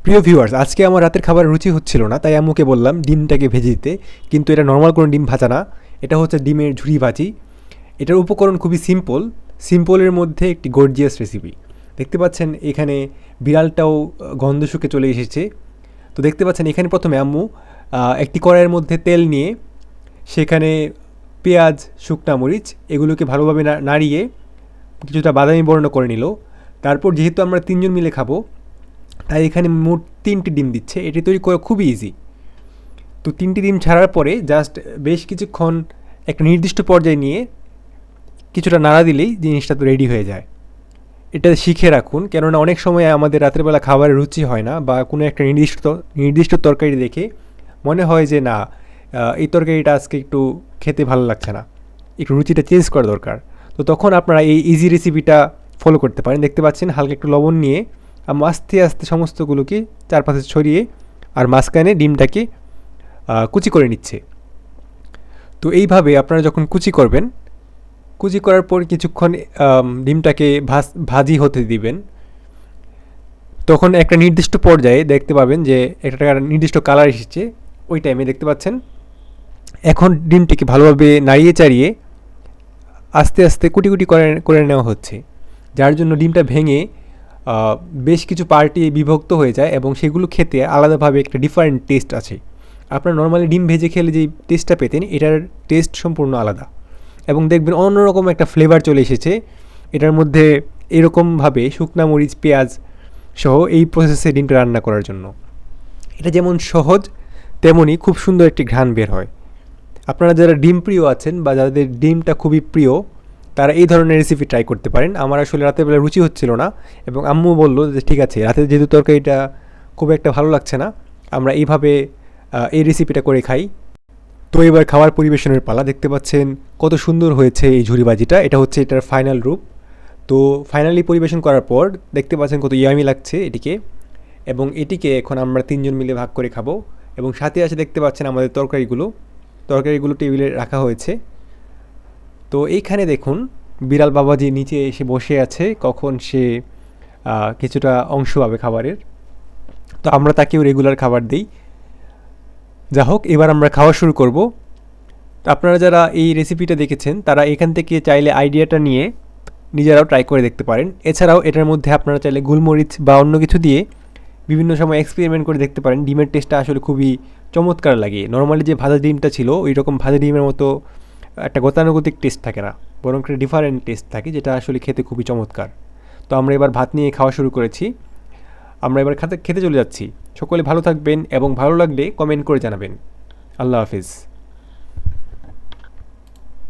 প্রিয় ভিউয়ার্স, আজকে আমার রাতের খাবার রুচি হচ্ছিল না, তাই আম্মুকে বললাম ডিমটাকে ভেজে দিতে। কিন্তু এটা নর্মাল কোনো ডিম ভাজা না, এটা হচ্ছে ডিমের ঝুরি ভাজি। এটার উপকরণ খুবই সিম্পল, সিম্পলের মধ্যে একটি গর্জিয়াস রেসিপি। দেখতে পাচ্ছেন এখানে বিড়ালটাও গন্ধ শুকে চলে এসেছে। তো দেখতে পাচ্ছেন এখানে প্রথমে আম্মু একটি কড়াইয়ের মধ্যে তেল নিয়ে সেখানে পেঁয়াজ, শুকনা মরিচ এগুলোকে ভালোভাবে নাড়িয়ে কিছুটা বাদামি বর্ণ করে নিল। তারপর যেহেতু আমরা তিনজন মিলে খাবো, তাই এখানে মোট 3টি ডিম দিচ্ছে। এটি তৈরি করা খুবই ইজি। তো 3টি ডিম ছাড়ার পরে জাস্ট বেশ কিছুক্ষণ একটা নির্দিষ্ট পর্যায়ে নিয়ে কিছুটা নাড়া দিলেই জিনিসটা তো রেডি হয়ে যায়। এটা শিখে রাখুন, কেননা অনেক সময় আমাদের রাত্রেবেলা খাবারের রুচি হয় না, বা কোনো একটা নির্দিষ্ট তরকারি দেখে মনে হয় যে না, এই তরকারিটা আজকে একটু খেতে ভালো লাগছে না, একটু রুচিটা চেঞ্জ করা দরকার। তো তখন আপনারা এই ইজি রেসিপিটা ফলো করতে পারেন। দেখতে পাচ্ছেন হালকা একটু লবণ নিয়ে আস্তে আস্তে সমস্তগুলোকে চারপাশে ছড়িয়ে আর মাঝখানে ডিমটাকে কুচি করে নিচ্ছে। তো এইভাবে আপনারা যখন কুচি করবেন, কুচি করার পর কিছুক্ষণ ডিমটাকে ভাজি হতে দিবেন। তখন একটা নির্দিষ্ট পর্যায়ে দেখতে পাবেন যে একটা নির্দিষ্ট কালার এসেছে। ওই টাইমে দেখতে পাচ্ছেন এখন ডিমটিকে ভালোভাবে নাড়িয়ে চাড়িয়ে আস্তে আস্তে কুটি কুটি করে নেওয়া হচ্ছে, যার জন্য ডিমটা ভেঙে বেশ কিছু পার্টি বিভক্ত হয়ে যায় এবং সেগুলো খেতে আলাদাভাবে একটা ডিফারেন্ট টেস্ট আছে। আপনার নর্মালি ডিম ভেজে খেলে যেই টেস্টটা পেতেন, এটার টেস্ট সম্পূর্ণ আলাদা এবং দেখবেন অন্যরকম একটা ফ্লেভার চলে এসেছে এটার মধ্যে। এরকমভাবে শুকনা মরিচ, পেঁয়াজ সহ এই প্রসেসে ডিমটা রান্না করার জন্য এটা যেমন সহজ, তেমনই খুব সুন্দর একটি ঘ্রাণ বের হয়। আপনারা যারা ডিম প্রিয় আছেন বা যাদের ডিমটা খুবই প্রিয়, তারা এই ধরনের রেসিপি ট্রাই করতে পারেন। আমার আসলে রাতের বেলা রুচি হচ্ছিল না এবং আম্মু বললো যে ঠিক আছে, রাতে যেহেতু তরকারিটা খুব একটা ভালো লাগছে না, আমরা এইভাবে এই রেসিপিটা করে খাই। তো এবার খাবার পরিবেশনের পালা। দেখতে পাচ্ছেন কত সুন্দর হয়েছে এই ঝুরিবাজিটা, এটা হচ্ছে এটার ফাইনাল রূপ। তো ফাইনালি পরিবেশন করার পর দেখতে পাচ্ছেন কত ইয়ামি লাগছে এটিকে, এবং এটিকে এখন আমরা 3জন মিলে ভাগ করে খাবো। এবং সাথে আছে দেখতে পাচ্ছেন আমাদের তরকারিগুলো টেবিলে রাখা হয়েছে। তো এইখানে দেখুন বিড়াল বাবাজি নিচে এসে বসে আছে, কখন সে কিছুটা অংশ পাবে খাবারের। তো আমরা তাকেও রেগুলার খাবার দিই। যা হোক, এবার আমরা খাওয়া শুরু করব। তো আপনারা যারা এই রেসিপিটা দেখেছেন, তারা এখান থেকে চাইলে আইডিয়াটা নিয়ে নিজেরাও ট্রাই করে দেখতে পারেন। এছাড়াও এটার মধ্যে আপনারা চাইলে গোলমরিচ বা অন্য কিছু দিয়ে বিভিন্ন সময় এক্সপেরিমেন্ট করে দেখতে পারেন। ডিমের টেস্টটা আসলে খুবই চমৎকার লাগে। নর্মালি যে ভাজা ডিমটা ছিল, ওই রকম ভাজা ডিমের মতো একটা গতানুগতিক টেস্ট থাকে না, বরং একটা ডিফারেন্ট টেস্ট থাকে, যেটা আসলে খেতে খুবই চমৎকার। তো আমরা এবার ভাত নিয়ে খাওয়া শুরু করেছি। আমরা এবার খেতে চলে যাচ্ছি। সকলে ভালো থাকবেন এবং ভালো লাগলে কমেন্ট করে জানাবেন। আল্লাহ হাফিজ।